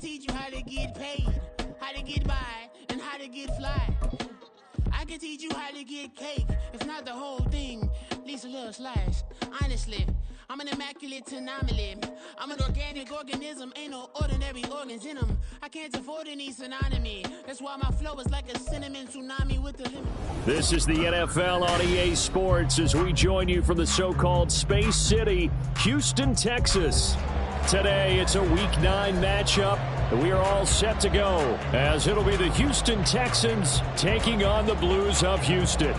teach you how to get paid, how to get by, and how to get fly. I can teach you how to get cake, if not the whole thing, at least a little slice. Honestly, I'm an immaculate anomaly. I'm an organic organism, ain't no ordinary organs in them. I can't afford any synonymy. That's why my flow is like a cinnamon tsunami with the limit. This is the NFL on EA Sports as we join you from the so-called Space City, Houston, Texas. Today, it's a Week 9 matchup. We are all set to go as it'll be the Houston Texans taking on the Blues of Houston.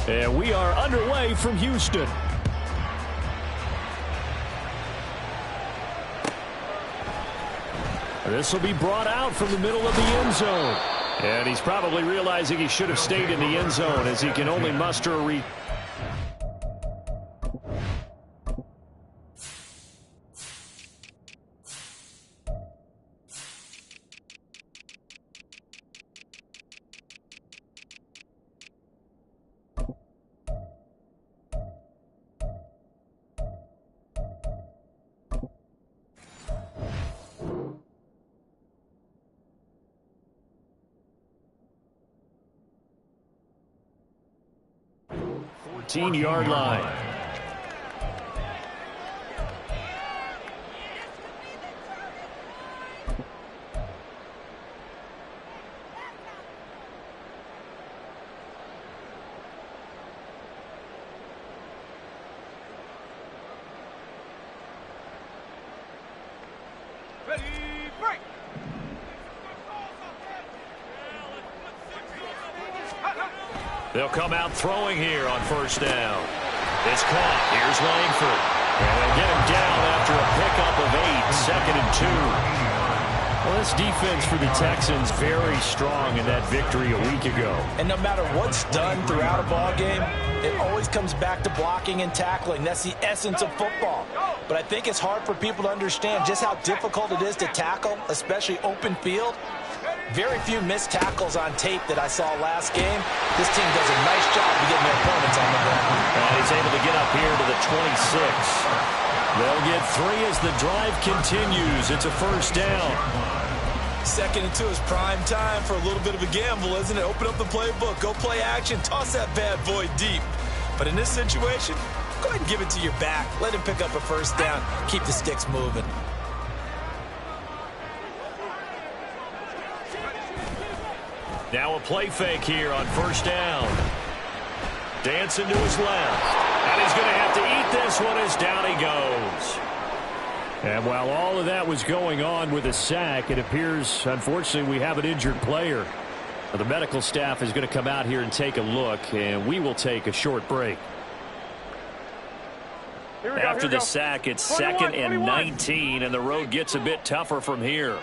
And we are underway from Houston. This will be brought out from the middle of the end zone. And he's probably realizing he should have stayed in the end zone as he can only muster a yard line. Ready, break. They'll come out throwing here on first down. It's caught. Here's Langford. And they'll get him down after a pickup of 8, 2nd and 2. Well, this defense for the Texans very strong in that victory a week ago. And no matter what's done throughout a ball game, it always comes back to blocking and tackling. That's the essence of football. But I think it's hard for people to understand just how difficult it is to tackle, especially open field. Very few missed tackles on tape that I saw last game. This team does a nice job of getting their opponents on the ground. And he's able to get up here to the 26. They'll get 3 as the drive continues. It's a first down. 2nd and 2 is prime time for a little bit of a gamble, isn't it? Open up the playbook, go play action, toss that bad boy deep. But in this situation, go ahead and give it to your back. Let him pick up a first down. Keep the sticks moving. Now a play fake here on first down. Dancing to his left. And he's going to have to eat this one as down he goes. And while all of that was going on with a sack, it appears, unfortunately, we have an injured player. The medical staff is going to come out here and take a look, and we will take a short break. After the sack, it's 2nd and 19, and the road gets a bit tougher from here.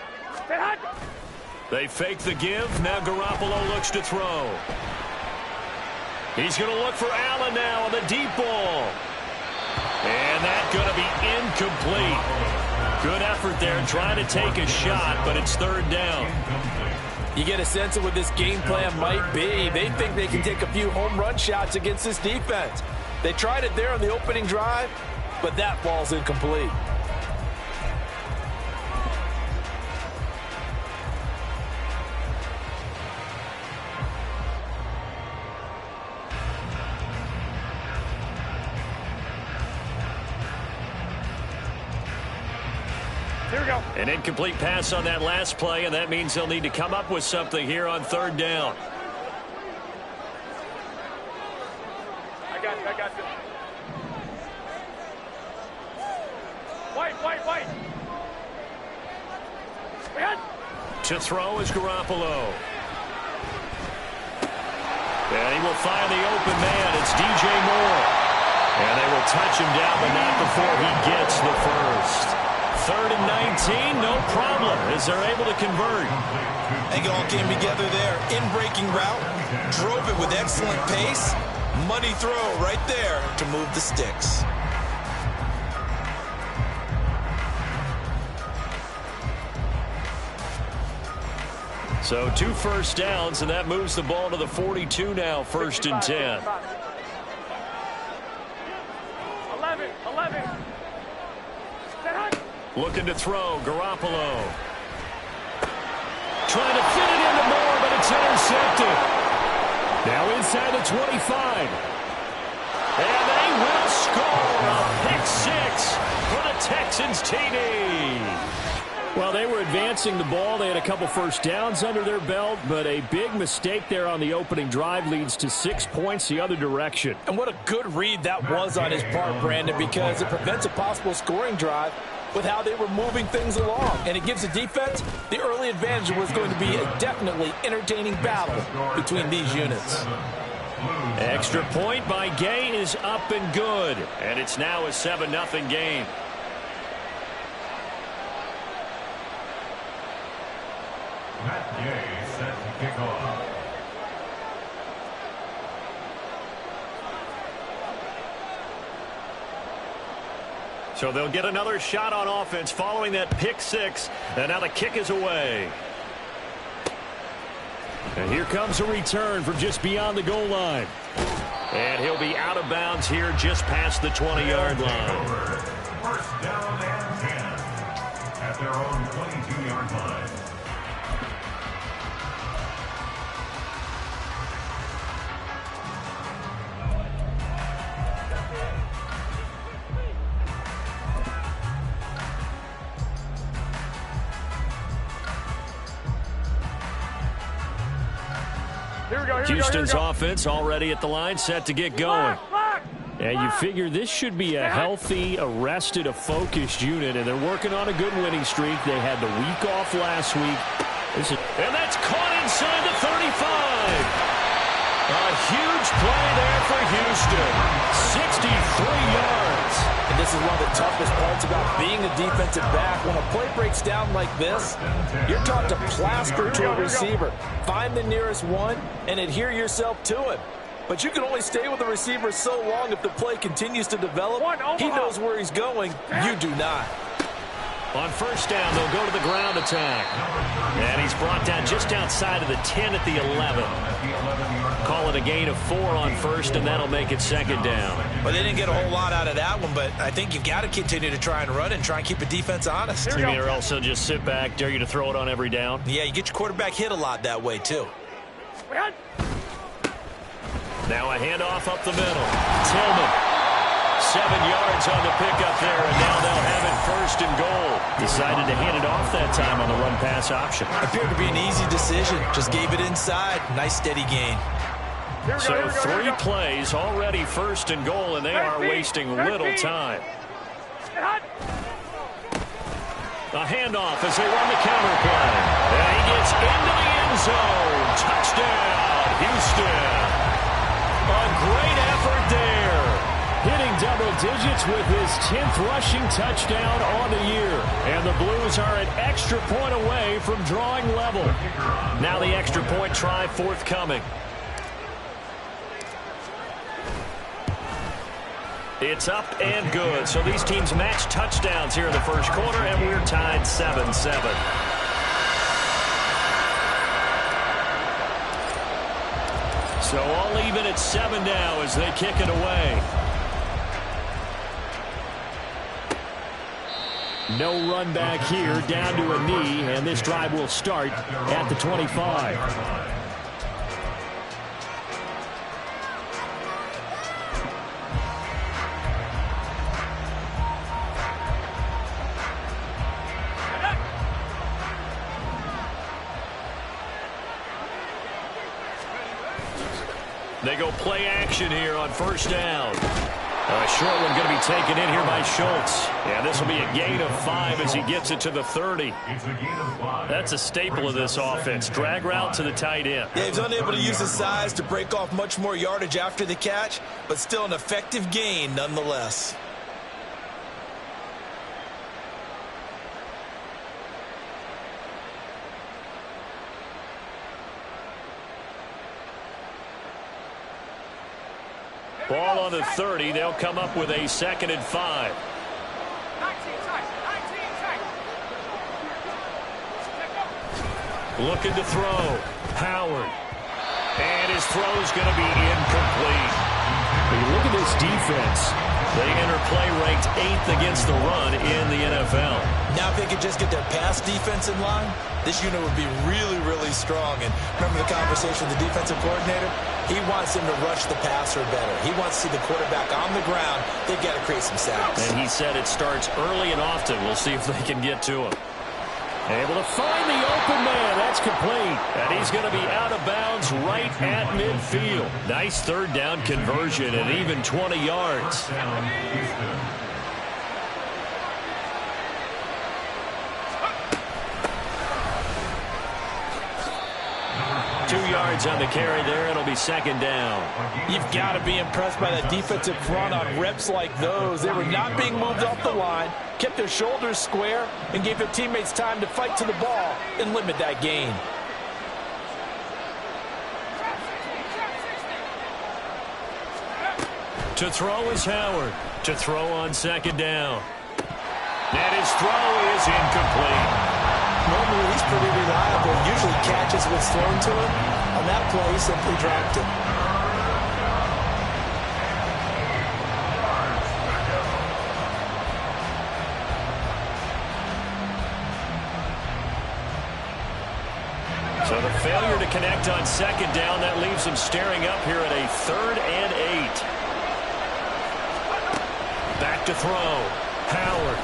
They fake the give. Now Garoppolo looks to throw. He's going to look for Allen now on the deep ball. And that's going to be incomplete. Good effort there trying to take a shot, but it's 3rd down. You get a sense of what this game plan might be. They think they can take a few home run shots against this defense. They tried it there on the opening drive, but that ball's incomplete. Here we go. An incomplete pass on that last play, and that means they'll need to come up with something here on 3rd down. I got you. White. To throw is Garoppolo. And he will find the open man. It's DJ Moore. And they will touch him down, but not before he gets the first. 3rd and 19, no problem, as they're able to convert. They all came together there. In-breaking route, drove it with excellent pace. Money throw right there to move the sticks. So 2 first downs, and that moves the ball to the 42 now, 1st and 10. 11. Looking to throw, Garoppolo. Trying to fit it into Moore, but it's intercepted. Now inside the 25. And they will score a pick 6 for the Texans TD. Well, they were advancing the ball. They had a couple first downs under their belt, but a big mistake there on the opening drive leads to 6 points the other direction. And what a good read that was on his part, Brandon, because it prevents a possible scoring drive with how they were moving things along. And it gives the defense the early advantage. Was going to be a definitely entertaining battle between these units. Extra point by Gay is up and good. And it's now a 7-0 game. Matt Gay set to kick off. So they'll get another shot on offense following that pick 6. And now the kick is away. And here comes a return from just beyond the goal line. And he'll be out of bounds here just past the 20-yard line. First down and 10 at their own 22-yard line. Houston's offense already at the line, set to get going. And you figure this should be a healthy, arrested, a focused unit, and they're working on a good winning streak. They had the week off last week. And that's caught inside the 35. A huge play there for Houston. 63 yards. And this is one of the toughest parts about being a defensive back. When a play breaks down like this, you're taught to plaster to a receiver. Find the nearest one and adhere yourself to him. But you can only stay with the receiver so long if the play continues to develop. He knows where he's going. You do not. On first down, they'll go to the ground attack. And he's brought down just outside of the 10 at the 11. Call it a gain of 4 on first, and that'll make it 2nd down. Well, they didn't get a whole lot out of that one, but I think you've got to continue to try and run and try and keep the defense honest. You mean, or else they'll just sit back, dare you to throw it on every down? Yeah, you get your quarterback hit a lot that way, too. Now a handoff up the middle. Tillman. 7 yards on the pickup there, and now they'll have it 1st and goal. Decided to hand it off that time on the run-pass option. Appeared to be an easy decision. Just gave it inside. Nice, steady gain. So 3 plays, already 1st and goal, and they are wasting little time. A handoff as they run the counter play. And he gets into the end zone. Touchdown, Houston. A great effort there. Hitting double digits with his 10th rushing touchdown on the year. And the Blues are an extra point away from drawing level. Now the extra point try forthcoming. It's up and good. So these teams match touchdowns here in the first quarter, and we're tied 7-7. So all even at 7 now as they kick it away. No run back here, down to a knee, and this drive will start at the 25. They go play action here on first down. A short one going to be taken in here by Schultz. Yeah, this will be a gain of 5 as he gets it to the 30. It's a gain of 5. That's a staple of this offense. Drag route to the tight end. Yeah, he's unable to use his size to break off much more yardage after the catch, but still an effective gain nonetheless. Ball on the 30. They'll come up with a 2nd and 5. 19 tight. Looking to throw. Howard. And his throw's going to be incomplete. When you look at this defense, they enter play ranked 8th against the run in the NFL. Now if they could just get their pass defense in line, this unit would be really, really strong. And remember the conversation with the defensive coordinator? He wants them to rush the passer better. He wants to see the quarterback on the ground. They've got to create some sacks. And he said it starts early and often. We'll see if they can get to him. Able to find the open man. That's complete. And he's going to be out of bounds right at midfield. Nice 3rd down conversion and even 20 yards. Down, Houston. 2 yards on the carry there. It'll be 2nd down. You've got to be impressed by that defensive front on reps like those. They were not being moved off the line, kept their shoulders square, and gave their teammates time to fight to the ball and limit that gain. To throw is Howard. To throw on 2nd down. And his throw is incomplete. Normally, he's pretty reliable. Usually catches what's thrown to him. On that play, he simply dropped it. So the failure to connect on 2nd down, that leaves them staring up here at a 3rd and 8. Back to throw. Howard.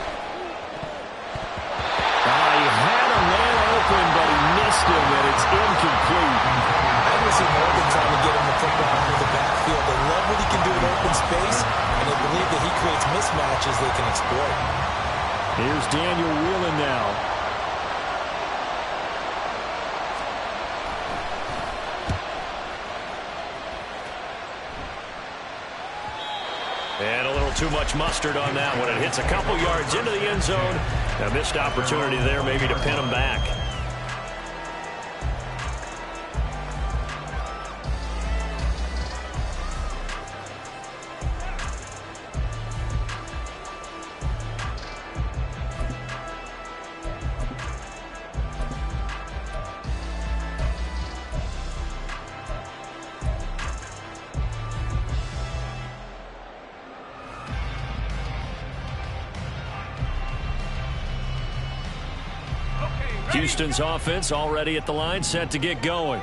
He had a man open, but he missed him, and it's incomplete. I haven't seen Morgan trying to get him the football through the backfield. They love what he can do in open space, and they believe that he creates mismatches they can exploit. Here's Daniel Whelan now. And a little too much mustard on that one. It hits a couple yards into the end zone. A missed opportunity there maybe to pin him back. Houston's offense already at the line, set to get going.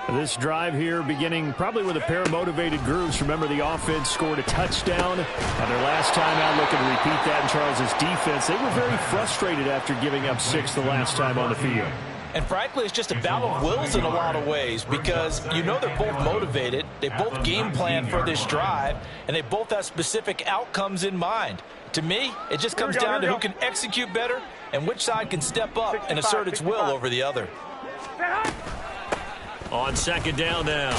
This drive here beginning probably with a pair of motivated groups. Remember, the offense scored a touchdown on their last time out, looking to repeat that in Charles's defense. They were very frustrated after giving up 6 the last time on the field. And frankly, it's just a battle of wills in a lot of ways because you know they're both motivated. They both game plan for this drive, and they both have specific outcomes in mind. To me, it just comes down to who can execute better and which side can step up and assert its will over the other. On 2nd down now,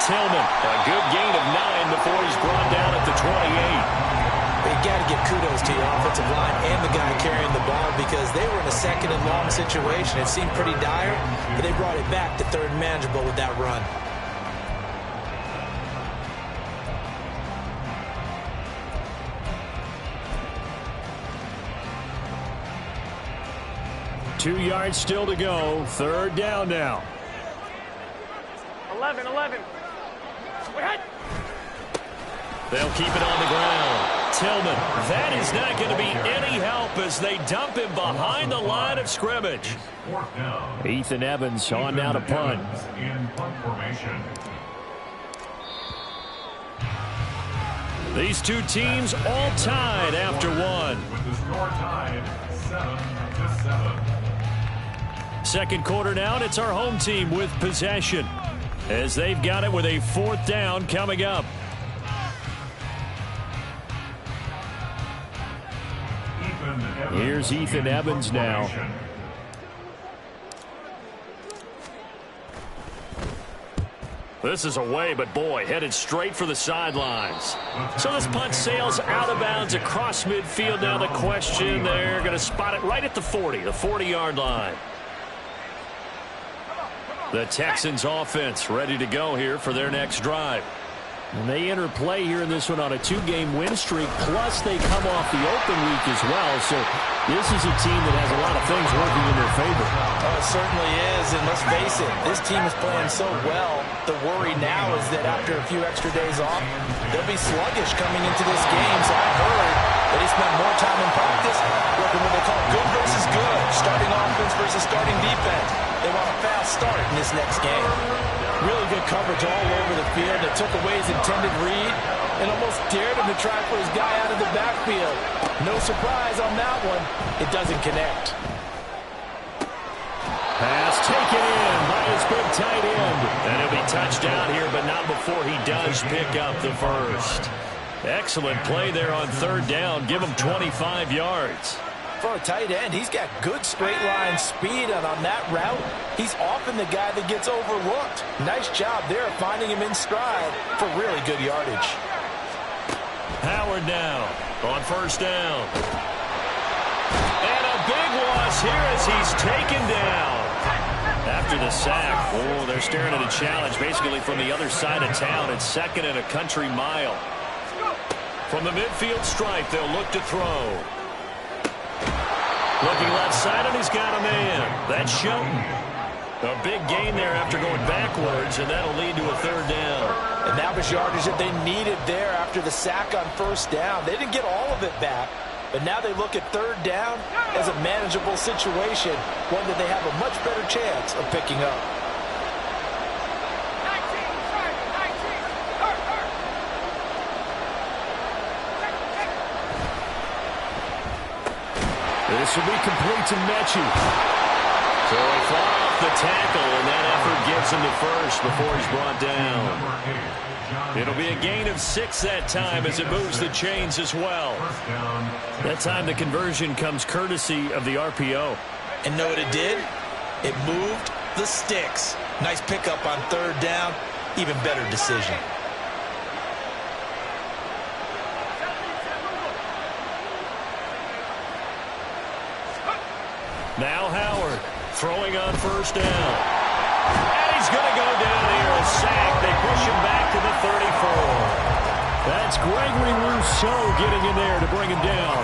Tillman, a good gain of 9 before he's brought down at the 28. But you got to give kudos to your offensive line and the guy carrying the ball because they were in a 2nd and long situation. It seemed pretty dire, but they brought it back to 3rd and manageable with that run. Two yards still to go. 3rd down now. 11. They'll keep it on the ground. Tillman, that is not going to be any help as they dump him behind the line of scrimmage. 4th down. Ethan Evans on now to punt. In punt formation. These two teams all tied after one. With the score tied 7-7. Second quarter now, and it's our home team with possession as they've got it with a 4th down coming up. Here's Ethan Evans now. This is away, but boy, headed straight for the sidelines. So this punt sails out of bounds across midfield. Now the question, they're going to spot it right at the 40, the 40-yard line. The Texans offense ready to go here for their next drive. And they enter play here in this one on a 2-game win streak, plus they come off the open week as well. So this is a team that has a lot of things working in their favor. Oh, it certainly is, and let's face it, this team is playing so well. The worry now is that after a few extra days off, they'll be sluggish coming into this game. So I heard that he spent more time in practice working what they call good versus good, starting offense versus starting defense. They want a fast start in this next game. Really good coverage all over the field. It took away his intended read and almost dared him to try for his guy out of the backfield. No surprise on that one. It doesn't connect. Pass taken in by his big tight end. And he'll be touchdown here, but not before he does pick up the first. Excellent play there on third down. Give him 25 yards. For a tight end, he's got good straight line speed, and on that route, he's often the guy that gets overlooked. Nice job there finding him in stride for really good yardage. Howard now on first down. And a big loss here as he's taken down. After the sack, oh, they're staring at a challenge basically from the other side of town. It's second and a country mile. From the midfield stripe, they'll look to throw. Looking left side, and he's got a man. That's Shelton. A big gain there after going backwards, and that'll lead to a third down. And that was yardage that they needed there after the sack on first down. They didn't get all of it back, but now they look at third down as a manageable situation, one that they have a much better chance of picking up. This will be complete to Mechie. So he fought off the tackle, and that effort gives him the first before he's brought down. It'll be a gain of 6 that time as it moves the chains as well. That time the conversion comes courtesy of the RPO. And know what it did? It moved the sticks. Nice pickup on third down. Even better decision. Now Howard throwing on first down. And he's going to go down here, a sack. They push him back to the 34. That's Gregory Rousseau getting in there to bring him down.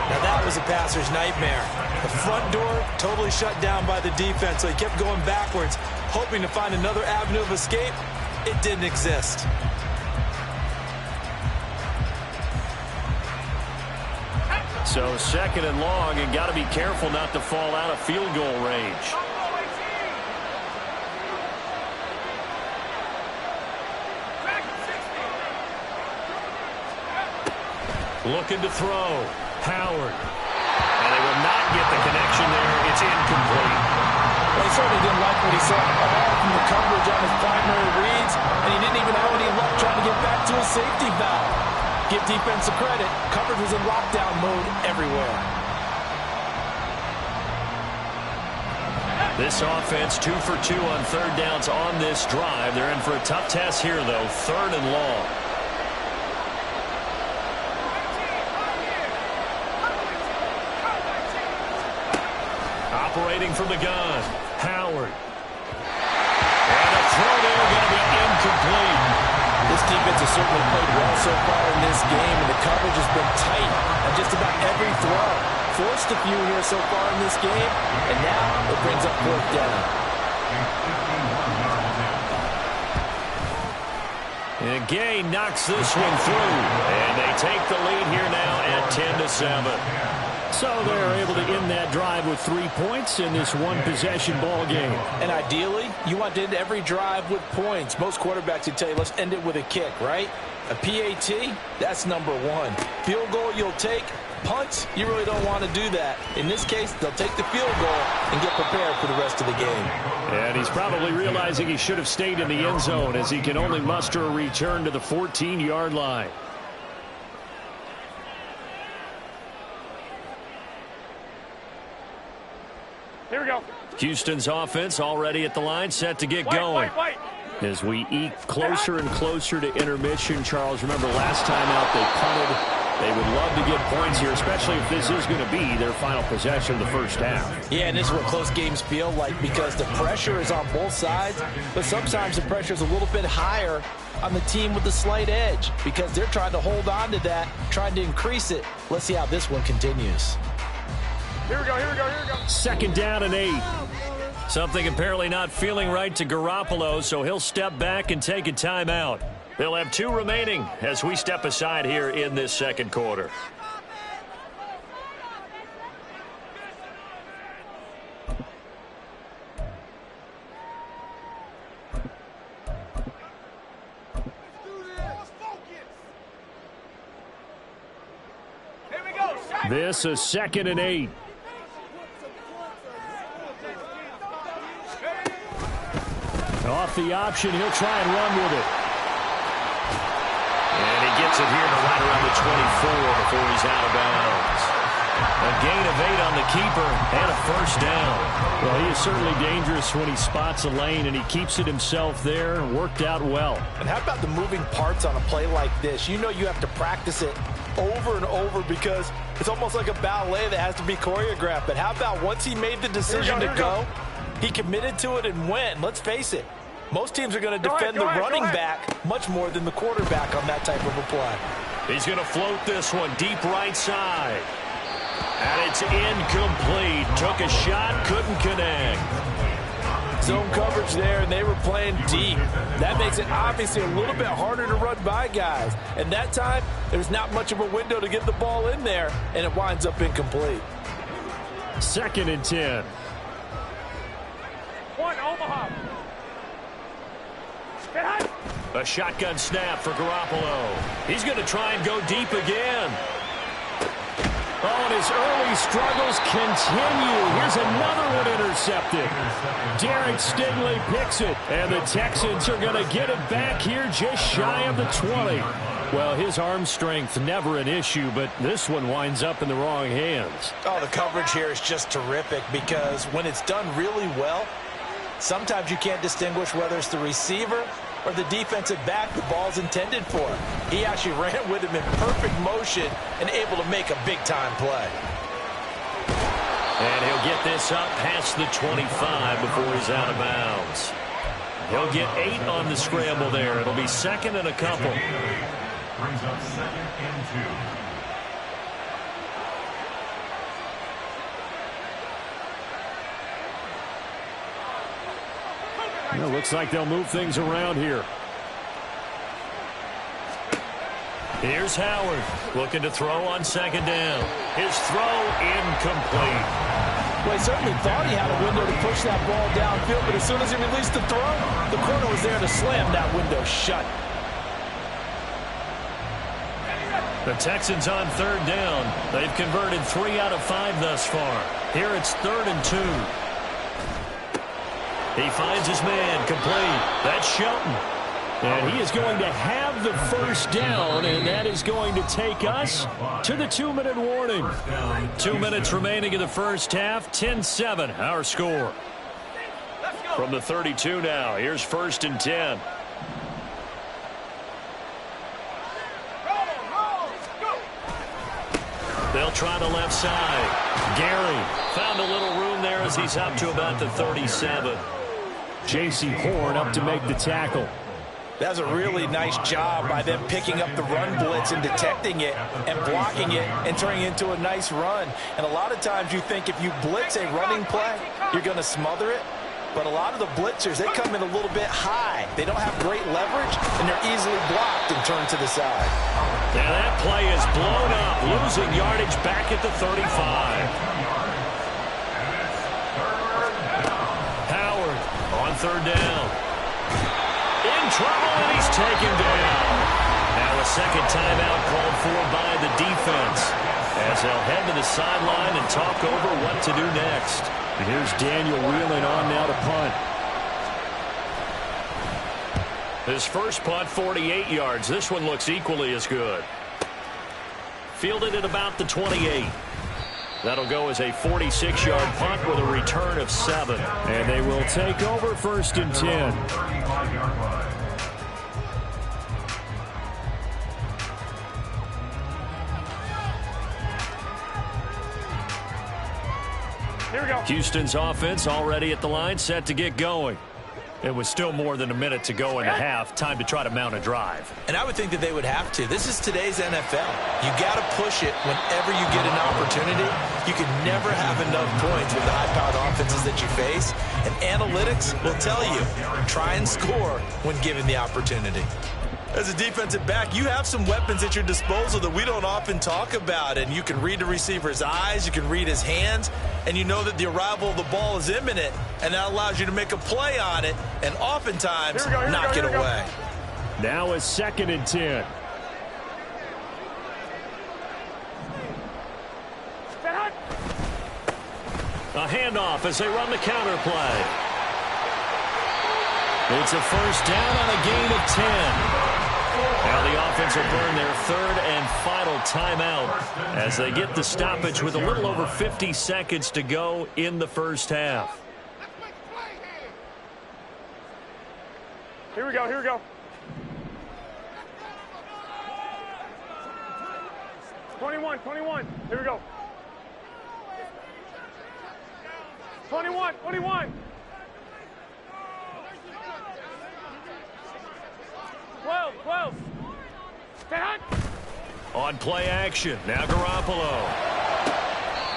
Now that was a passer's nightmare. The front door totally shut down by the defense, so he kept going backwards, hoping to find another avenue of escape. It didn't exist. So second and long, and got to be careful not to fall out of field goal range. Looking to throw. Howard. And they will not get the connection there. It's incomplete. Well, he certainly didn't like what he saw from the coverage on his primary reads, and he didn't even have any luck trying to get back to his safety valve. Give defensive credit. Coverage was in lockdown mode everywhere. This offense 2 for 2 on third downs on this drive. They're in for a tough test here, though. Third and long. Operating from the gun. Howard. And a throw there going to be incomplete. This defense has certainly played well so far in this game, and the coverage has been tight on just about every throw. Forced a few here so far in this game, and now it brings up fourth down. And Gay knocks this one through, and they take the lead here now at 10-7. So they're able to end that drive with 3 points in this one-possession ball game. And ideally, you want to end every drive with points. Most quarterbacks would tell you, let's end it with a kick, right? A PAT, that's number one. Field goal you'll take. Punts, you really don't want to do that. In this case, they'll take the field goal and get prepared for the rest of the game. And he's probably realizing he should have stayed in the end zone as he can only muster a return to the 14-yard line. Here we go. Houston's offense already at the line, set to get going. Wait. As we eke closer and closer to intermission, Charles, remember last time out they punted. They would love to get points here, especially if this is going to be their final possession of the first half. Yeah, and this is what close games feel like because the pressure is on both sides, but sometimes the pressure is a little bit higher on the team with the slight edge because they're trying to hold on to that, trying to increase it. Let's see how this one continues. Here we go. 2nd down and 8. Something apparently not feeling right to Garoppolo, so he'll step back and take a timeout. They'll have 2 remaining as we step aside here in this second quarter. Here we go. This is 2nd and 8. Off the option, he'll try and run with it. And he gets it here to right around the 24 before he's out of bounds. A gain of 8 on the keeper and a first down. Well, he is certainly dangerous when he spots a lane, and he keeps it himself there. Worked out well. And how about the moving parts on a play like this? You know you have to practice it over and over because it's almost like a ballet that has to be choreographed. But how about once he made the decision to go, he committed to it and went. Let's face it. Most teams are going to defend the running back much more than the quarterback on that type of a play. He's going to float this one deep right side. And it's incomplete. Took a shot, couldn't connect. Zone coverage there, and they were playing deep. That makes it obviously a little bit harder to run by guys. And that time, there's not much of a window to get the ball in there, and it winds up incomplete. 2nd and 10. One, Omaha. A shotgun snap for Garoppolo. He's going to try and go deep again. Oh, and his early struggles continue. Here's another one intercepted. Derek Stingley picks it, and the Texans are going to get it back here just shy of the 20. Well, his arm strength never an issue, but this one winds up in the wrong hands. Oh, the coverage here is just terrific because when it's done really well, sometimes you can't distinguish whether it's the receiver or the defensive back the ball's intended for. He actually ran with him in perfect motion and able to make a big-time play. And he'll get this up past the 25 before he's out of bounds. He'll get 8 on the scramble there. It'll be 2nd and a couple. Brings up 2nd and 2. It looks like they'll move things around here. Here's Howard looking to throw on 2nd down. His throw incomplete. Well, he certainly thought he had a window to push that ball downfield, but as soon as he released the throw, the corner was there to slam that window shut. The Texans on 3rd down. They've converted 3 out of 5 thus far. Here it's 3rd and 2. He finds his man complete. That's Shelton. And he is going to have the first down, and that is going to take us to the 2-minute warning. 2 minutes remaining in the first half. 10-7, our score. From the 32 now, here's 1st and 10. They'll try the left side. Gary found a little room there as he's up to about the 37. J.C. Horn up to make the tackle. That's a really nice job by them picking up the run blitz and detecting it and blocking it and turning it into a nice run. And a lot of times you think if you blitz a running play, you're going to smother it. But a lot of the blitzers, they come in a little bit high. They don't have great leverage, and they're easily blocked and turned to the side. Yeah, that play is blown up, losing yardage back at the 35. Howard on 3rd down. In trouble, and he's taken down. Now a second timeout called for by the defense as they'll head to the sideline and talk over what to do next. Here's Daniel Whelan on now to punt. His first punt, 48 yards. This one looks equally as good. Fielded at about the 28. That'll go as a 46-yard punt with a return of 7. And they will take over 1st and 10. 35-yard line. Here we go. Houston's offense already at the line, set to get going. It was still more than a minute to go in the half. Time to try to mount a drive. And I would think that they would have to. This is today's NFL. You got to push it whenever you get an opportunity. You can never have enough points with the high-powered offenses that you face. And analytics will tell you, try and score when given the opportunity. As a defensive back, you have some weapons at your disposal that we don't often talk about. And you can read the receiver's eyes, you can read his hands, and you know that the arrival of the ball is imminent, and that allows you to make a play on it and oftentimes knock it away. Now is 2nd and 10. A handoff as they run the counter play. It's a 1st down on a gain of 10. Now the offense will burn their 3rd and final timeout as they get the stoppage with a little over 50 seconds to go in the 1st half. Here we go. Here we go. 21. Here we go. 21. 12. On play action, now Garoppolo.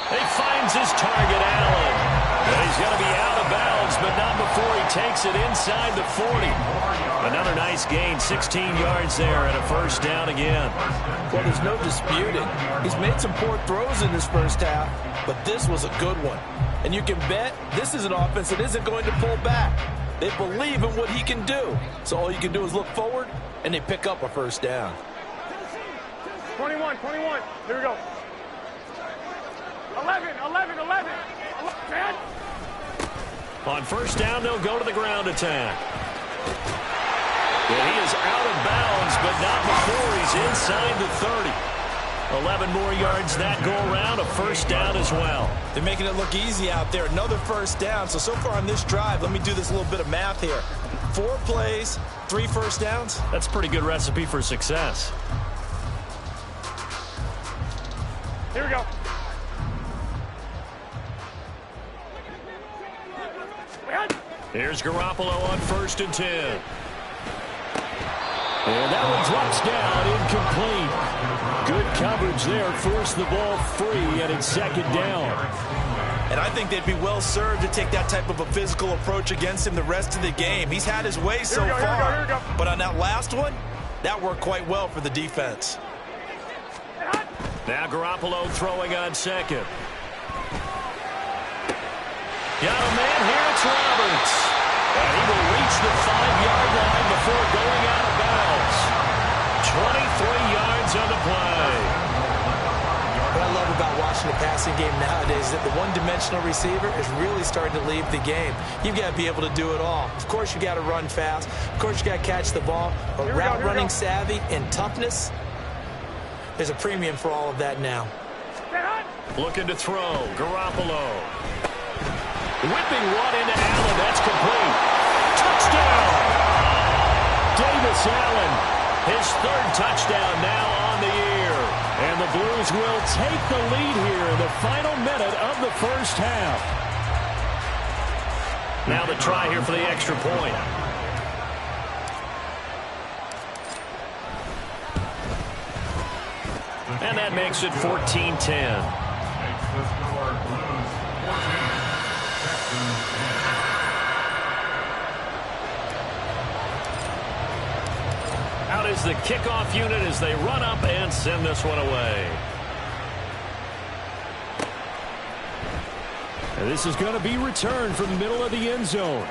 He finds his target, Allen. And he's going to be out of bounds, but not before he takes it inside the 40. Another nice gain, 16 yards there, and a 1st down again. Well, there's no disputing. He's made some poor throws in this 1st half, but this was a good one. And you can bet this is an offense that isn't going to pull back. They believe in what he can do. So all you can do is look forward, and they pick up a 1st down. 21. Here we go. 11. 10. On 1st down, they'll go to the ground attack. And he is out of bounds, but not before he's inside the 30. 11 more yards that go around, a 1st down as well. They're making it look easy out there. Another 1st down. So far on this drive, let me do this little bit of math here. 4 plays, 3 1st downs. That's a pretty good recipe for success. Here we go. Here's Garoppolo on 1st and 10. And that one drops down, incomplete. Good coverage there, forced the ball free, and it's 2nd down. And I think they'd be well served to take that type of a physical approach against him the rest of the game. He's had his way so far, here we go. but on that last one, that worked quite well for the defense. Now Garoppolo throwing on 2nd. Got a man here, it's Roberts. And he will reach the 5-yard line before going out of bounds. 23 yards on the play. What I love about watching the passing game nowadays is that the one-dimensional receiver is really starting to leave the game. You've got to be able to do it all. Of course, you got to run fast. Of course, you got to catch the ball. But route running savvy and toughness, there's a premium for all of that now. Looking to throw, Garoppolo. Whipping one into Allen, that's complete. Touchdown! Davis Allen, his 3rd touchdown now on the year. And the Blues will take the lead here in the final minute of the 1st half. Now the try here for the extra point. And that makes it 14-10. Out is the kickoff unit as they run up and send this one away. And this is going to be returned from the middle of the end zone.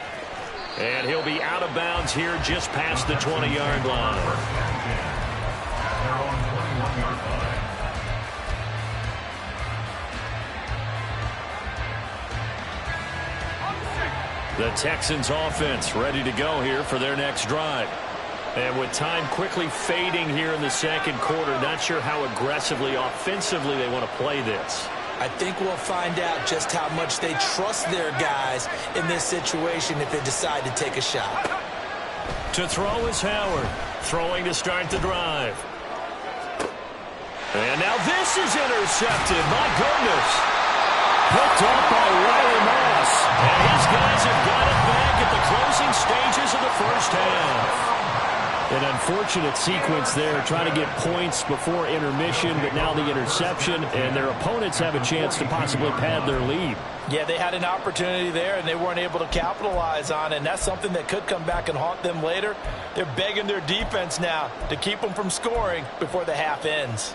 And he'll be out of bounds here just past the 20-yard line. The Texans offense ready to go here for their next drive. And with time quickly fading here in the 2nd quarter, not sure how aggressively, offensively they want to play this. I think we'll find out just how much they trust their guys in this situation if they decide to take a shot. To throw is Howard. Throwing to start the drive. And now this is intercepted. My goodness. Picked up by Riley Moss. And his guys have got it back at the closing stages of the first half. An unfortunate sequence there, trying to get points before intermission, but now the interception, and their opponents have a chance to possibly pad their lead. Yeah, they had an opportunity there, and they weren't able to capitalize on it, and that's something that could come back and haunt them later. They're begging their defense now to keep them from scoring before the half ends.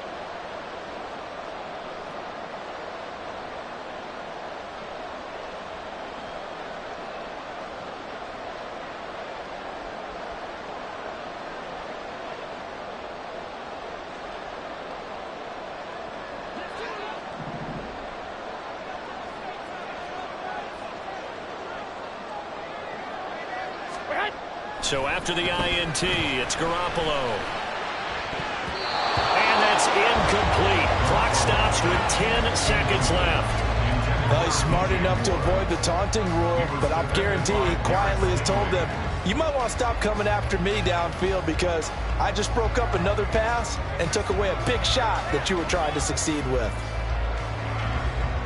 So after the INT, it's Garoppolo. And that's incomplete. Clock stops with 10 seconds left. Well, he's smart enough to avoid the taunting rule, but I'm guaranteeing he quietly has told them, you might want to stop coming after me downfield because I just broke up another pass and took away a big shot that you were trying to succeed with.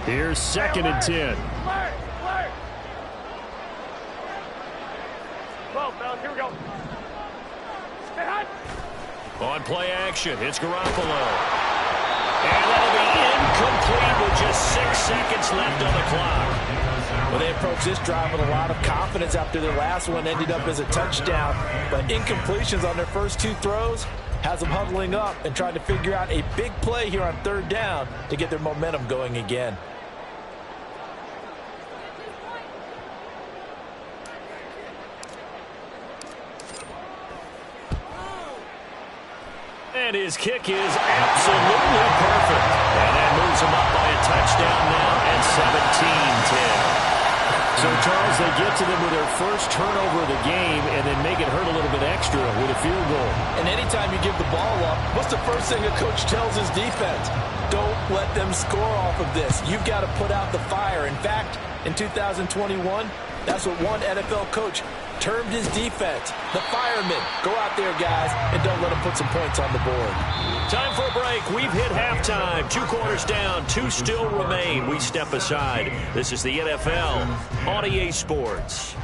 Here's 2nd and 10. Here we go. On play action, it's Garoppolo. And that'll be incomplete with just 6 seconds left on the clock. Well, they approached this drive with a lot of confidence after their last one ended up as a touchdown. But incompletions on their first 2 throws has them huddling up and trying to figure out a big play here on 3rd down to get their momentum going again. And his kick is absolutely perfect. And that moves him up by a touchdown now at 17-10. So, Charles, they get to them with their first turnover of the game and then make it hurt a little bit extra with a field goal. And anytime you give the ball up, what's the first thing a coach tells his defense? Don't let them score off of this. You've got to put out the fire. In fact, in 2021, that's what one NFL coach termed his defense, the firemen. Go out there, guys, and don't let them put some points on the board. Time for a break. We've hit halftime. 2 quarters down, 2 still remain. We step aside. This is the NFL on EA Sports.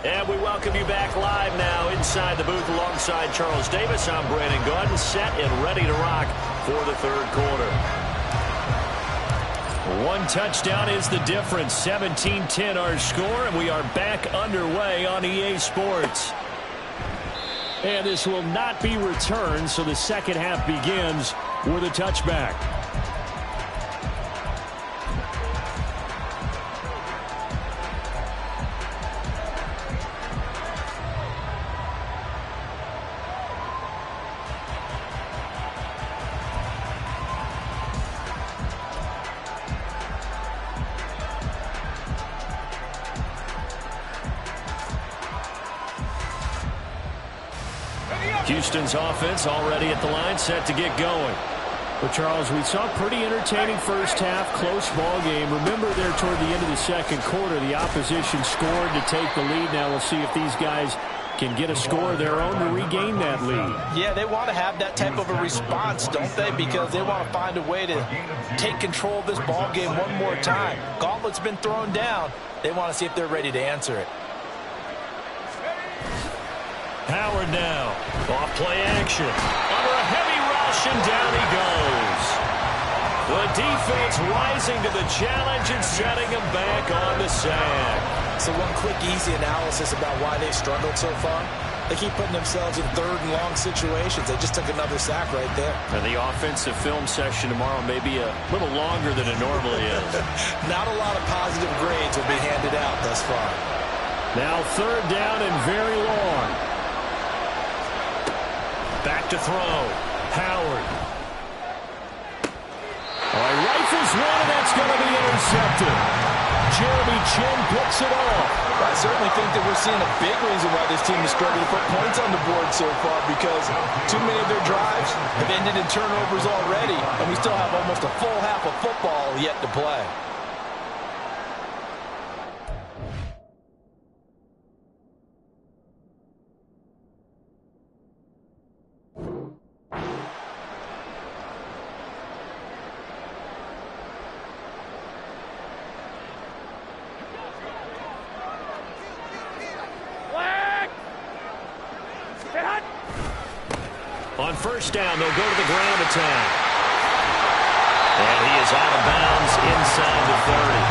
And we welcome you back live now inside the booth alongside Charles Davis. I'm Brandon Gaudin, set and ready to rock for the 3rd quarter. 1 touchdown is the difference. 17-10 our score, and we are back underway on EA Sports. And this will not be returned, so the second half begins with a touchback. Houston's offense already at the line, set to get going. Well, Charles, we saw a pretty entertaining first half, close ball game. Remember there toward the end of the 2nd quarter, the opposition scored to take the lead. Now we'll see if these guys can get a score of their own to regain that lead. Yeah, they want to have that type of a response, don't they? Because they want to find a way to take control of this ball game one more time. Gauntlet's been thrown down. They want to see if they're ready to answer it. Howard now. Off play action. Under a heavy rush, and down he goes. The defense rising to the challenge and setting him back on the sack. So one quick, easy analysis about why they've struggled so far. They keep putting themselves in 3rd and long situations. They just took another sack right there. And the offensive film session tomorrow may be a little longer than it normally is. Not a lot of positive grades will be handed out thus far. Now 3rd down and very long. Back to throw. Howard. Rifles one, and that's going to be intercepted. Jeremy Chinn picks it off. I certainly think that we're seeing a big reason why this team is struggling to put points on the board so far, because too many of their drives have ended in turnovers already, and we still have almost a full half of football yet to play. On first down, they'll go to the ground attack. And he is out of bounds inside the 30.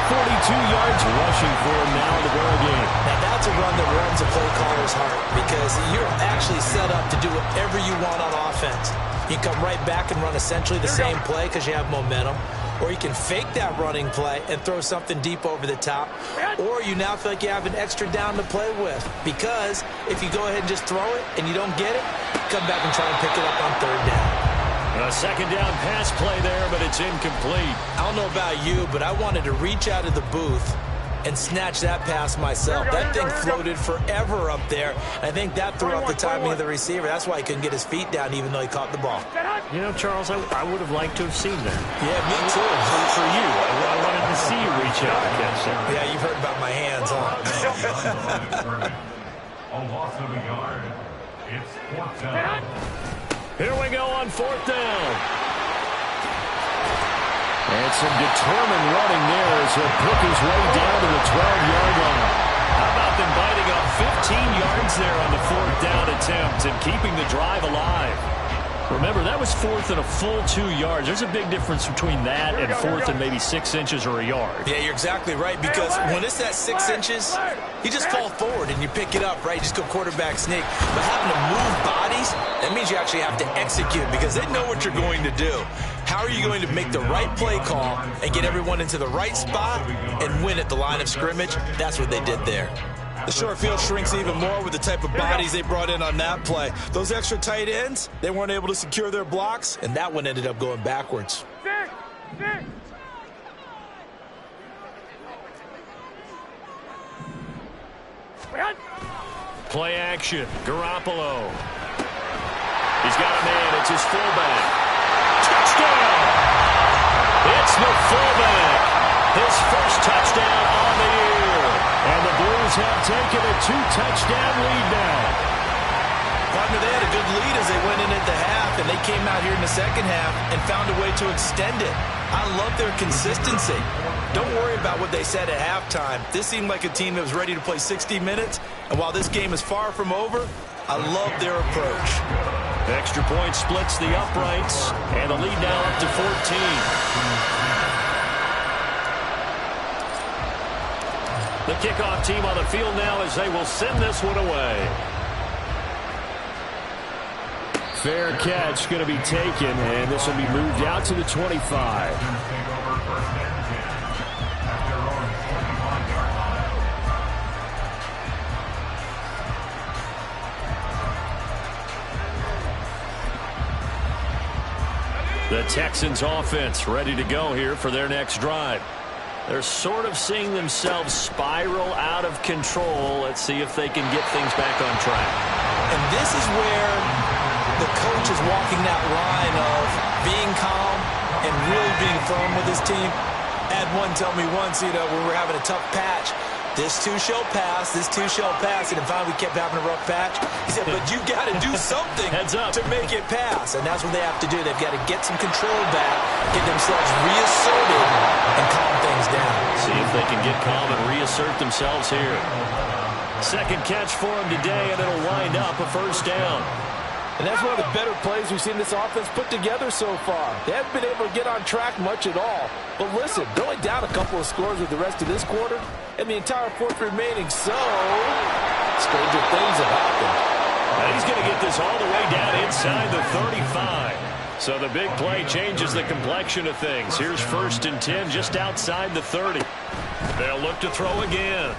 42 yards rushing for him now in the ball game. Now that's a run that runs a play caller's heart, because you're actually set up to do whatever you want on offense. You can come right back and run essentially the same play because you have momentum, or you can fake that running play and throw something deep over the top, or you now feel like you have an extra down to play with, because if you go ahead and just throw it and you don't get it, come back and try and pick it up on third down. A second down pass play there, but it's incomplete. I don't know about you, but I wanted to reach out of the booth and snatch that pass myself. That thing floated forever up there. I think that threw off the timing of the receiver. That's why he couldn't get his feet down even though he caught the ball. You know, Charles, I would have liked to have seen that. Yeah, me too. For you, I wanted to see you reach out and catch that. Yeah, you've heard about my hands, huh? A loss of a yard. It's fourth down. Here we go on fourth down. And some determined running there as he'll pick his way down to the 12-yard line. How about them biting up 15 yards there on the fourth down attempt and keeping the drive alive? Remember, that was fourth and a full 2 yards. There's a big difference between that and fourth and maybe 6 inches or a yard. Yeah, you're exactly right, because when it's that 6 inches, you just fall forward and you pick it up, right? You just go quarterback sneak. But having to move bodies, that means you actually have to execute, because they know what you're going to do. How are you going to make the right play call and get everyone into the right spot and win at the line of scrimmage? That's what they did there. The short field shrinks even more with the type of bodies they brought in on that play. Those extra tight ends, they weren't able to secure their blocks, and that one ended up going backwards. Play action. Garoppolo. He's got a man. It's his fullback. Touchdown! It's the fullback. His first touchdown on the year. And the Blues have taken a 2-touchdown lead now. Partner, they had a good lead as they went in at the half, and they came out here in the second half and found a way to extend it. I love their consistency. Don't worry about what they said at halftime. This seemed like a team that was ready to play 60 minutes, and while this game is far from over, I love their approach. The extra point splits the uprights, and the lead now up to 14. The kickoff team on the field now as they will send this one away. Fair catch going to be taken, and this will be moved out to the 25. The Texans offense ready to go here for their next drive. They're sort of seeing themselves spiral out of control. Let's see if they can get things back on track. And this is where the coach is walking that line of being calm and really being firm with his team. I had one tell me once, when we were having a tough patch, this too shall pass, this too shall pass, and finally we kept having a rough patch. He said, but you got to do something to make it pass, and that's what they have to do. They've got to get some control back, get themselves reasserted, and calm things down. See if they can get calm and reassert themselves here. Second catch for him today, and it'll wind up a first down. And that's one of the better plays we've seen this offense put together so far. They haven't been able to get on track much at all. But listen, they're only down a couple of scores with the rest of this quarter, and the entire fourth remaining, so stranger things have happened. And he's going to get this all the way down inside the 35. So the big play changes the complexion of things. Here's 1st and 10 just outside the 30. They'll look to throw again.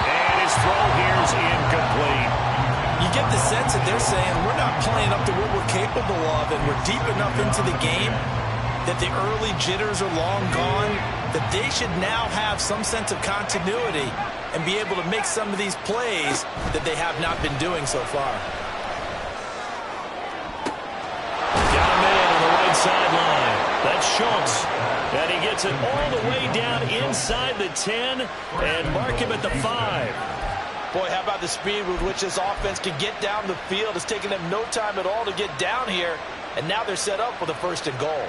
And his throw here is incomplete. You get the sense that they're saying we're not playing up to what we're capable of, and we're deep enough into the game that the early jitters are long gone. that they should now have some sense of continuity and be able to make some of these plays that they have not been doing so far. Got a man on the right sideline. That's Schultz. And he gets it all the way down inside the 10 and mark him at the 5. Boy, how about the speed with which this offense can get down the field? It's taken them no time at all to get down here, and now they're set up with a 1st and goal.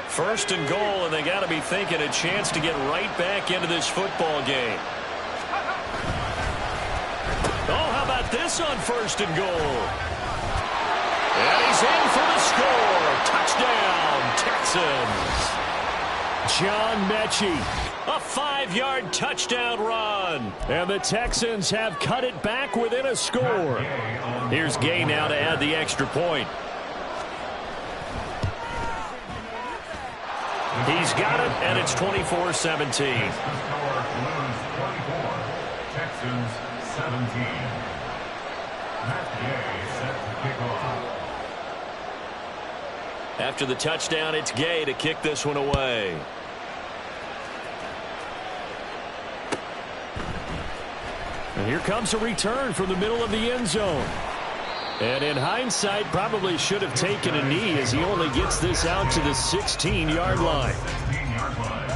1st and goal, and they got to be thinking a chance to get right back into this football game. Oh, how about this on 1st and goal? And he's in for the score. Touchdown, Texans. John Mechie. A 5-yard touchdown run. And the Texans have cut it back within a score. Here's Gay now to add the extra point. He's got it, and it's 24-17. Texans 17. Matt Gay set to kick off. After the touchdown, it's Gay to kick this one away. And here comes a return from the middle of the end zone. And in hindsight, probably should have taken a knee as he only gets this out to the 16-yard line. 16-yard line.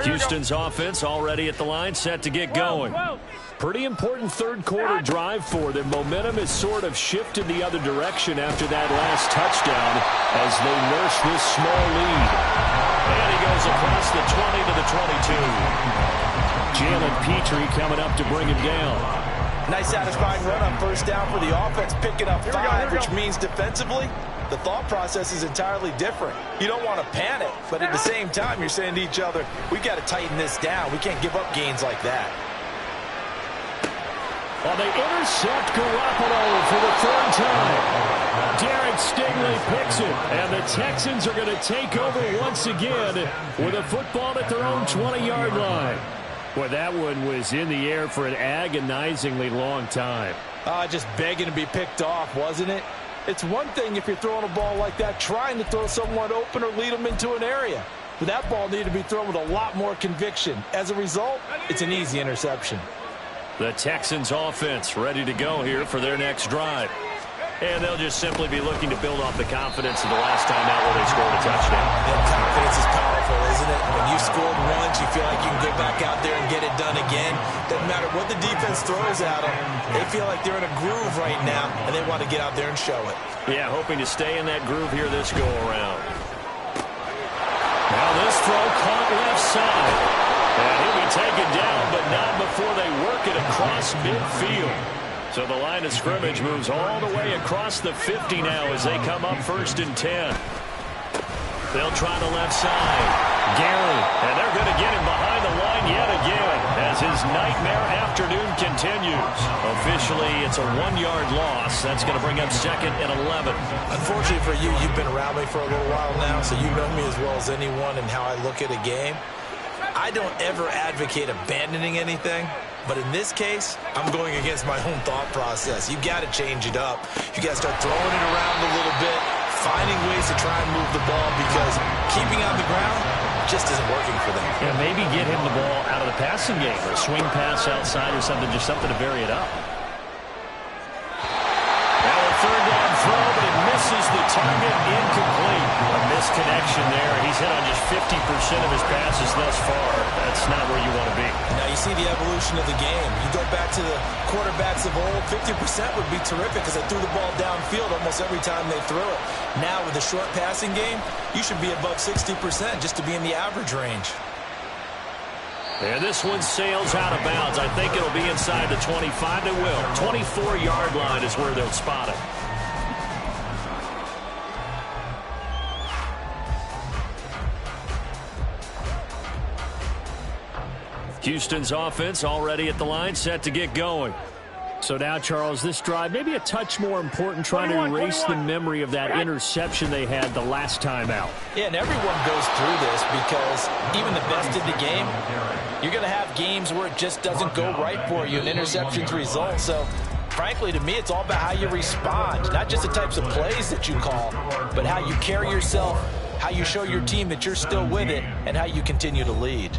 Houston's offense already at the line, set to get going. Pretty important third-quarter drive for them. Momentum has sort of shifted the other direction after that last touchdown as they nurse this small lead. And he goes across the 20 to the 22. Jalen Petrie coming up to bring him down. Nice satisfying run on 1st down for the offense, picking up 5, which means defensively, the thought process is entirely different. You don't want to panic, but at the same time, you're saying to each other, we got to tighten this down. We can't give up gains like that. Well, they intercept Garoppolo for the 3rd time. Derek Stingley picks it, and the Texans are going to take over once again with a football at their own 20-yard line. Well, that one was in the air for an agonizingly long time. Just begging to be picked off, wasn't it? It's one thing if you're throwing a ball like that, trying to throw someone open or lead them into an area. But that ball needed to be thrown with a lot more conviction. As a result, it's an easy interception. The Texans offense ready to go here for their next drive. And they'll just simply be looking to build off the confidence of the last time out where they scored a touchdown. That confidence is powerful, isn't it? When you scored once, you feel like you can go back out there and get it done again. Doesn't matter what the defense throws at them. They feel like they're in a groove right now, and they want to get out there and show it. Yeah, hoping to stay in that groove here this go-around. Now this throw caught left side. And he'll be taken down, but not before they work it across midfield. So the line of scrimmage moves all the way across the 50 now as they come up 1st and 10. They'll try the left side. Gary, and they're going to get him behind the line yet again as his nightmare afternoon continues. Officially, it's a 1-yard loss. That's going to bring up 2nd and 11. Unfortunately for you, you've been around me for a little while now, so you know me as well as anyone and how I look at a game. I don't ever advocate abandoning anything, but in this case, I'm going against my own thought process. You got to change it up. You got to start throwing it around a little bit, finding ways to try and move the ball, because keeping on the ground just isn't working for them. Yeah, maybe get him the ball out of the passing game, or a swing pass outside or something, just something to vary it up. Now a 3rd down throw, but it misses the target, incomplete. A misconnection there. He's hit on just 50% of his passes thus far. That's not where you want to be. Now you see the evolution of the game. You go back to the quarterbacks of old, 50% would be terrific because they threw the ball downfield almost every time they threw it. Now with the short passing game, you should be above 60% just to be in the average range. And this one sails out of bounds. I think it'll be inside the 25. They will. 24-yard line is where they'll spot it. Houston's offense already at the line, set to get going. So now, Charles, this drive maybe a touch more important, trying to erase the memory of that interception they had the last time out. Yeah, and everyone goes through this because even the best in the game, you're going to have games where it just doesn't go right for you and interceptions result. So, frankly, to me, it's all about how you respond, not just the types of plays that you call, but how you carry yourself, how you show your team that you're still with it, and how you continue to lead.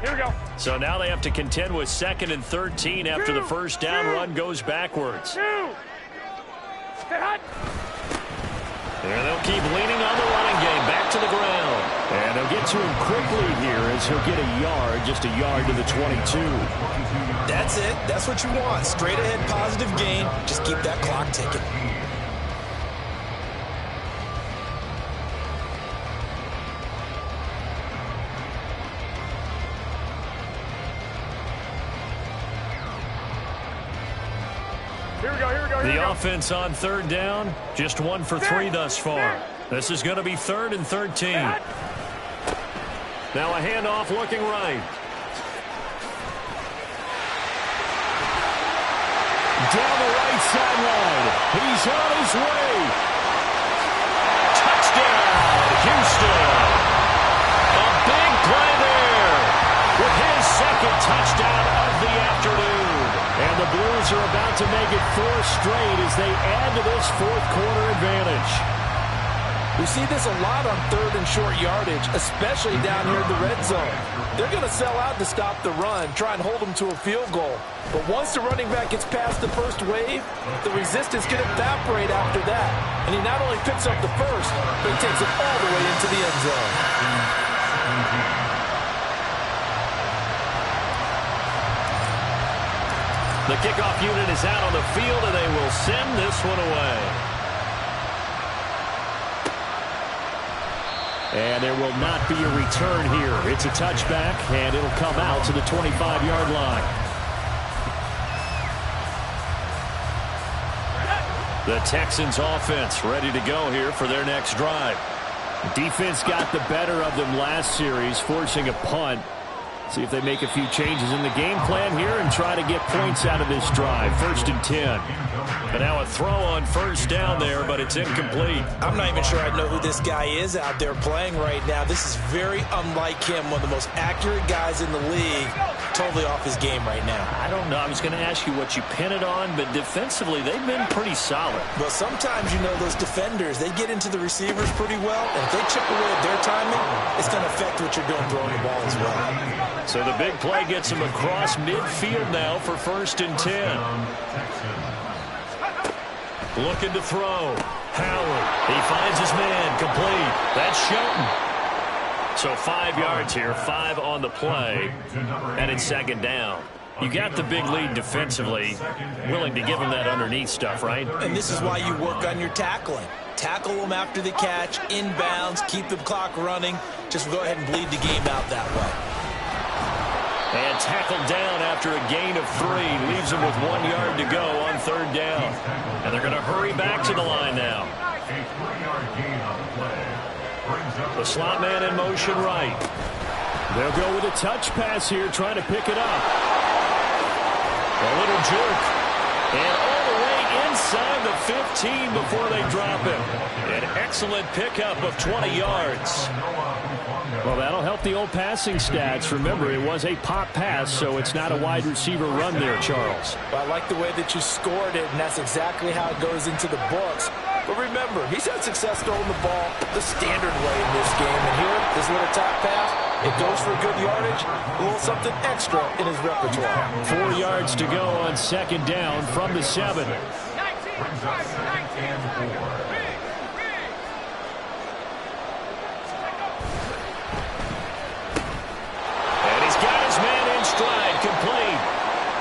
Here we go. So now they have to contend with 2nd and 13 after the first down run goes backwards. Stay hot. And they'll keep leaning on the running game back to the ground. And they'll get to him quickly here as he'll get a yard, just a yard to the 22. That's it. That's what you want. Straight ahead positive gain. Just keep that clock ticking. The offense on 3rd down, just 1 for 3 thus far. This is going to be 3rd and 13. Now a handoff looking right. Down the right sideline. He's on his way. Touchdown, Houston. A big play there with his 2nd touchdown of the afternoon. And the Blues are about to make it 4 straight as they add to this 4th quarter advantage. We see this a lot on 3rd and short yardage, especially down here in the red zone. They're going to sell out to stop the run, try and hold them to a field goal. But once the running back gets past the first wave, the resistance can evaporate after that. And he not only picks up the first, but he takes it all the way into the end zone. The kickoff unit is out on the field, and they will send this one away. And there will not be a return here. It's a touchback, and it'll come out to the 25-yard line. The Texans offense ready to go here for their next drive. Defense got the better of them last series, forcing a punt. See if they make a few changes in the game plan here and try to get points out of this drive. 1st and 10. And now a throw on 1st down there, but it's incomplete. I'm not even sure I know who this guy is out there playing right now. This is very unlike him, one of the most accurate guys in the league. Totally off his game right now. I don't know. I was going to ask you what you pin it on, but defensively, they've been pretty solid. Well, sometimes, you know, those defenders, they get into the receivers pretty well, and if they chip away at their timing, it's going to affect what you're doing throwing the ball as well. So the big play gets him across midfield now for 1st and 10. Looking to throw. Howard. He finds his man. Complete. That's Shelton. So 5 yards here, 5 on the play, and it's 2nd down. You got the big lead defensively, willing to give him that underneath stuff, right? And this is why you work on your tackling. Tackle them after the catch, inbounds, keep the clock running. Just go ahead and bleed the game out that way. And tackled down after a gain of 3. Leaves him with 1 yard to go on 3rd down. And they're going to hurry back to the line now. The slot man in motion right. They'll go with a touch pass here, trying to pick it up. A little jerk. And all the way inside the 15 before they drop him. An excellent pickup of 20 yards. Well, that'll help the old passing stats. Remember, it was a pop pass, so it's not a wide receiver run there, Charles. Well, I like the way that you scored it, and that's exactly how it goes into the books. But remember, he's had success throwing the ball the standard way in this game. And here, this little top pass, it goes for good yardage, a little something extra in his repertoire. 4 yards to go on 2nd down from the 7. Complete.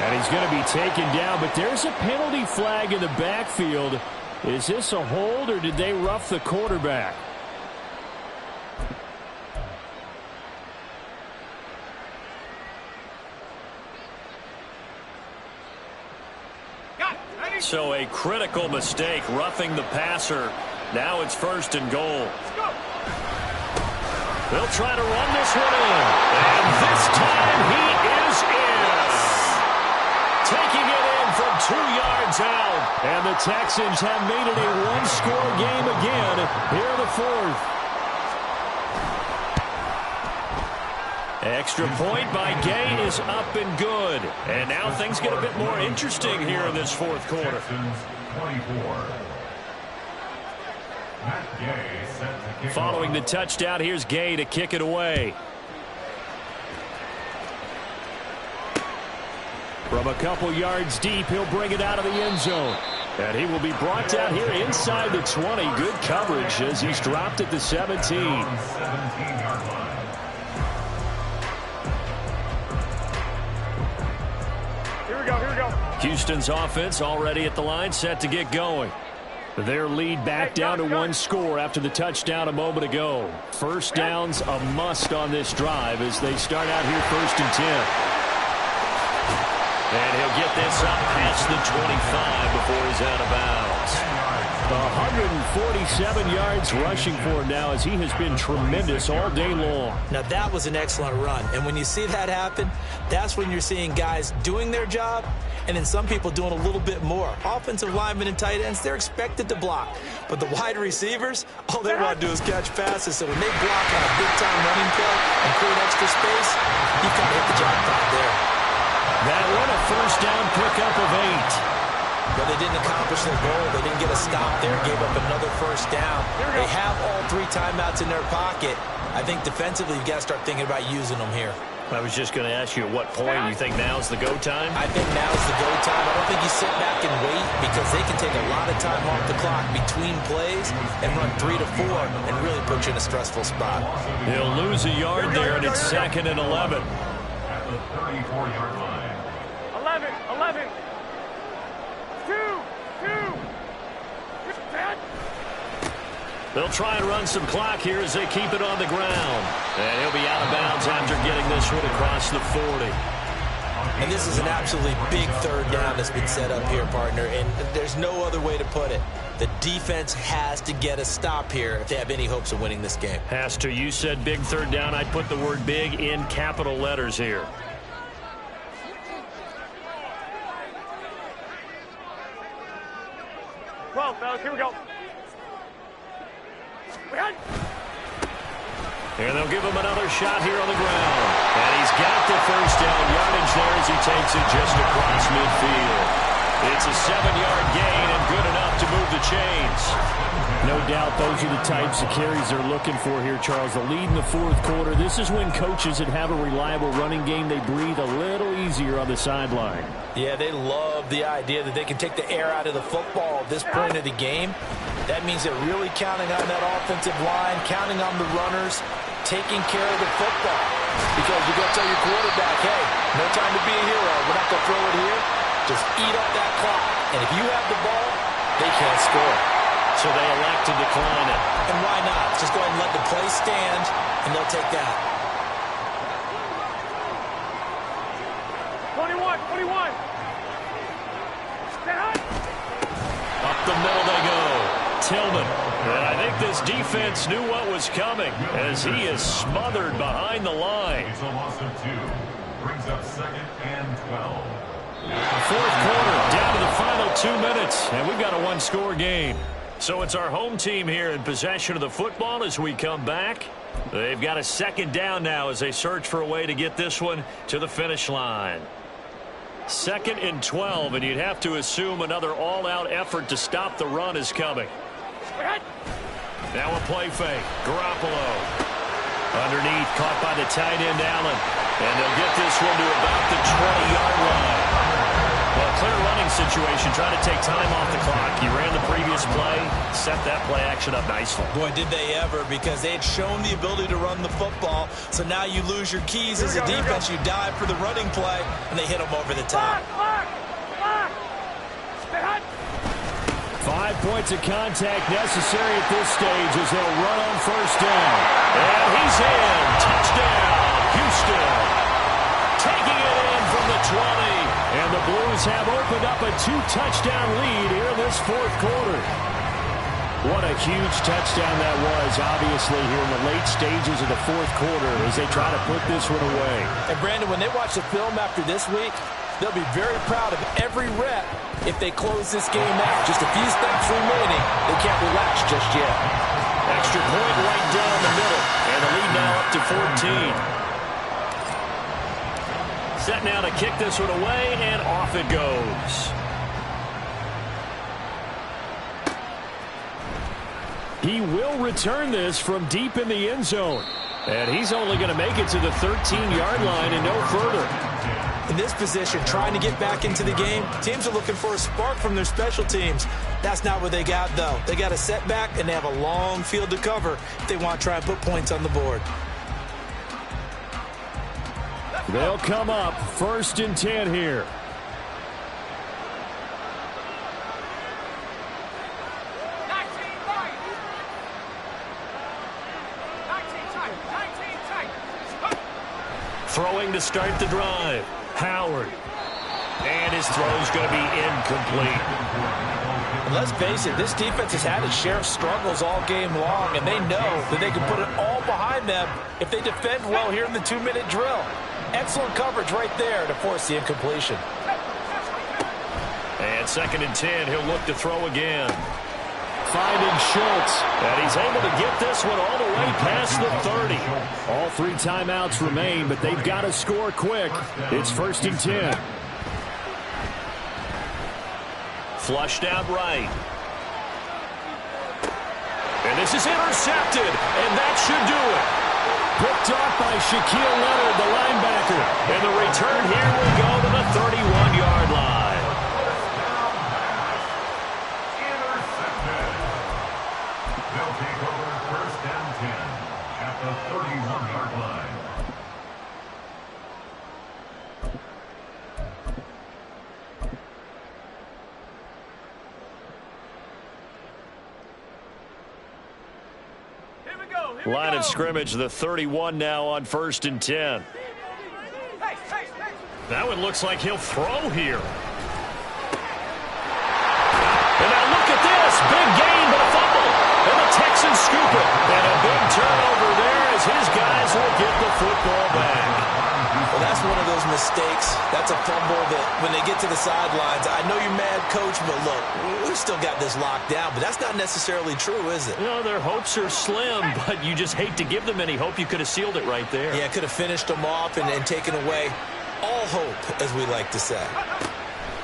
And he's going to be taken down, but there's a penalty flag in the backfield. Is this a hold, or did they rough the quarterback? So a critical mistake, roughing the passer. Now it's 1st and goal. They'll try to run this one in. And this time he is in. Taking it in from 2 yards out. And the Texans have made it a one-score game again here in the fourth. Extra point by Gay is up and good. And now things get a bit more interesting here in this fourth quarter. Texans 24. Matt Gay set to kick Following the off. touchdown, here's Gay to kick it away. From a couple yards deep, he'll bring it out of the end zone. And he will be brought down here inside the 20. Good coverage as he's dropped at the 17. 17-yard line. Here we go, here we go. Houston's offense already at the line, set to get going. Their lead back down to one score after the touchdown a moment ago. First down's a must on this drive as they start out here 1st and 10. And he'll get this up past the 25 before he's out of bounds. 147 yards rushing for him now as he has been tremendous all day long. Now, that was an excellent run. And when you see that happen, that's when you're seeing guys doing their job and then some people doing a little bit more. Offensive linemen and tight ends, they're expected to block. But the wide receivers, all they want to do is catch passes. So when they block on a big-time running play and create extra space, you've got to hit the jackpot there. That one a first down pickup of 8. But they didn't accomplish their goal. They didn't get a stop there, gave up another first down. They have all 3 timeouts in their pocket. I think defensively you've got to start thinking about using them here. I was just going to ask you at what point you think now's the go time? I think now's the go time. I don't think you sit back and wait because they can take a lot of time off the clock between plays and run 3 to 4 and really put you in a stressful spot. He'll lose a yard there, and it's 2nd and 11. At the 34-yard line. 11, 11. 2, 2. They'll try and run some clock here as they keep it on the ground. And he'll be out of bounds after getting this one across the 40. And this is an absolutely big 3rd down that's been set up here, partner, and there's no other way to put it. The defense has to get a stop here if they have any hopes of winning this game. Pastor, you said big 3rd down. I'd put the word big in capital letters here. Well, fellas, here we go. And they'll give him another shot here on the ground. And he's got the first down yardage there as he takes it just across midfield. It's a 7-yard gain and good enough to move the chains. No doubt those are the types of carries they're looking for here, Charles. The lead in the fourth quarter. This is when coaches that have a reliable running game, they breathe a little easier on the sideline. Yeah, they love the idea that they can take the air out of the football at this point of the game. That means they're really counting on that offensive line, counting on the runners, taking care of the football. Because you're going to tell your quarterback, hey, no time to be a hero. We're not going to throw it here. Just eat up that clock. And if you have the ball, they can't score. So they elect to decline it. And why not? Just go ahead and let the play stand, and they'll take that. 21, 21. Up the middle they go. Tillman. And I think this defense knew what was coming as he is smothered behind the line. It's a loss of 2. Brings up 2nd and 12. Fourth quarter, down to the final 2 minutes, and we've got a one-score game. So it's our home team here in possession of the football as we come back. They've got a 2nd down now as they search for a way to get this one to the finish line. 2nd and 12, and you'd have to assume another all-out effort to stop the run is coming. Now a play fake. Garoppolo. Underneath, caught by the tight end, Allen. And they'll get this one to about the 20-yard line. Well, clear running situation, trying to take time off the clock. You ran the previous play, set that play action up nicely. Boy, did they ever, because they had shown the ability to run the football. So now you lose your keys as a defense. You dive for the running play, and they hit them over the top. 5 points of contact necessary at this stage as they'll run on first down. And he's in. Touchdown, Houston. Taking it in from the 20. And the Blues have opened up a 2-touchdown lead here in this fourth quarter. What a huge touchdown that was, obviously, here in the late stages of the fourth quarter as they try to put this one away. And, Brandon, when they watch the film after this week, they'll be very proud of every rep if they close this game out. Just a few steps remaining. They can't relax just yet. Extra point right down the middle. And the lead now up to 14. Set now to kick this one away, and off it goes. He will return this from deep in the end zone. And he's only going to make it to the 13-yard line and no further. In this position, trying to get back into the game, teams are looking for a spark from their special teams. That's not what they got, though. They got a setback, and they have a long field to cover if they want to try and put points on the board. They'll come up 1st and 10 here. Throwing to start the drive. Howard. And his throw's going to be incomplete. And let's face it, this defense has had its share of struggles all game long, and they know that they can put it all behind them if they defend well here in the 2-minute drill. Excellent coverage right there to force the incompletion. And 2nd and 10, he'll look to throw again. Finding Schultz. And he's able to get this one all the way past the 30. All 3 timeouts remain, but they've got to score quick. It's 1st and 10. Flushed out right. And this is intercepted, and that should do it. Picked off by Shaquille Leonard, the linebacker. And the return here will go to the 31-yard line. They'll take over 1st and 10 at the 31-yard line. Line of scrimmage, the 31 now on 1st and 10. That one looks like he'll throw here. And now look at this. Big gain, but a fumble. And the Texans scoop it. And a big turnover there as his guys will get the football back. Well, that's one of those mistakes. That's a fumble that when they get to the sidelines, I know you're mad, Coach, but look, we still got this locked down. But that's not necessarily true, is it? No, their hopes are slim, but you just hate to give them any hope. You could have sealed it right there. Yeah, could have finished them off and taken away all hope, as we like to say.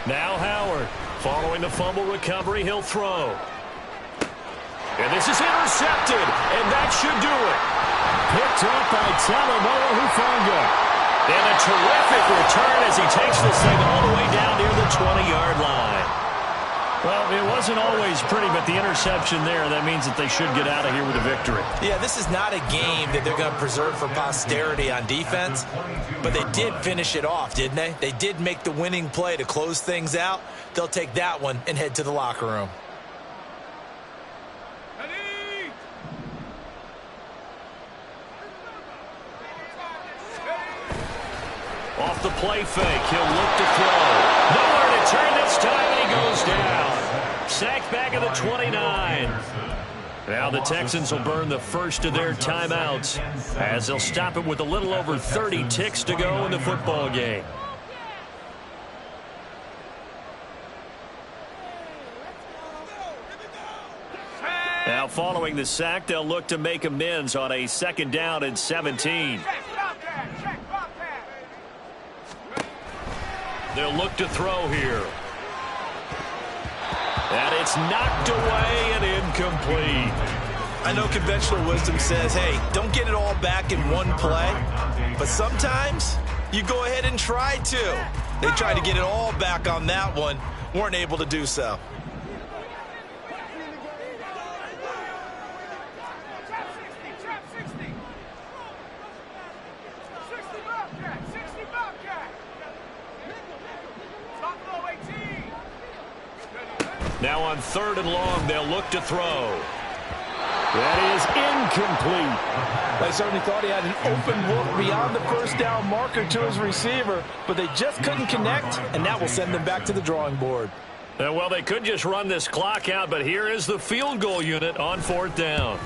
Now Howard, following the fumble recovery, he'll throw. And this is intercepted, and that should do it. Picked up by Talanoa Hufanga. And a terrific return as he takes this thing all the way down near the 20-yard line. Well, it wasn't always pretty, but the interception there, that means that they should get out of here with a victory. Yeah, this is not a game that they're going to preserve for posterity on defense, but they did finish it off, didn't they? They did make the winning play to close things out. They'll take that one and head to the locker room. Off the play fake, he'll look to throw. Nowhere to turn this time, and he goes down. Sacked back at the 29. Now the Texans will burn the first of their timeouts as they'll stop it with a little over 30 ticks to go in the football game. Now following the sack, they'll look to make amends on a 2nd down and 17. They'll look to throw here. And it's knocked away and incomplete. I know conventional wisdom says, hey, don't get it all back in one play. But sometimes you go ahead and try to. They tried to get it all back on that one. Weren't able to do so. Now on 3rd and long, they'll look to throw. That is incomplete. They certainly thought he had an open look beyond the 1st down marker to his receiver, but they just couldn't connect, and that will send them back to the drawing board. Well, they could just run this clock out, but here is the field goal unit on 4th down.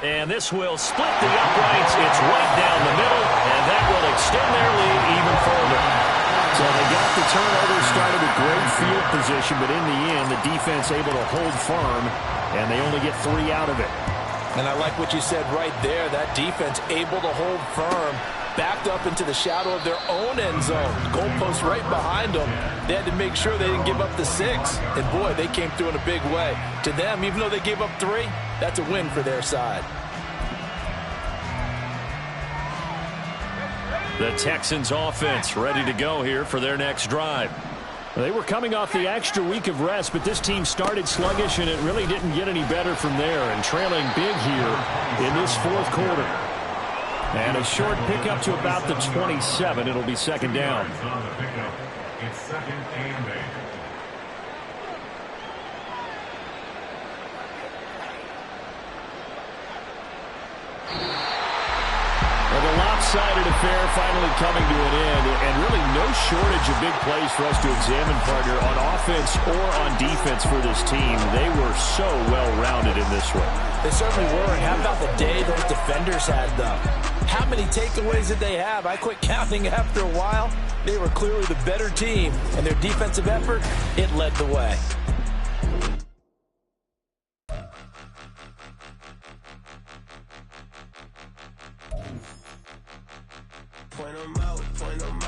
And this will split the uprights. It's right down the middle, and that will extend their lead even further. So they got the turnover, started with great field position, but in the end, the defense able to hold firm, and they only get 3 out of it. And I like what you said right there. That defense able to hold firm, backed up into the shadow of their own end zone. Goalpost right behind them. They had to make sure they didn't give up the 6. And, boy, they came through in a big way. To them, even though they gave up 3, that's a win for their side. The Texans offense ready to go here for their next drive. They were coming off the extra week of rest, but this team started sluggish, and it really didn't get any better from there, and trailing big here in this 4th quarter. And a short pickup to about the 27. It'll be 2nd down. It's 2nd and 8. The lopsided affair finally coming to an end, and really no shortage of big plays for us to examine, partner, on offense or on defense for this team. They were so well-rounded in this one. They certainly were. And how about the day those defenders had, though? How many takeaways did they have? I quit counting after a while. They were clearly the better team, and their defensive effort, it led the way. Point 'em out, point 'em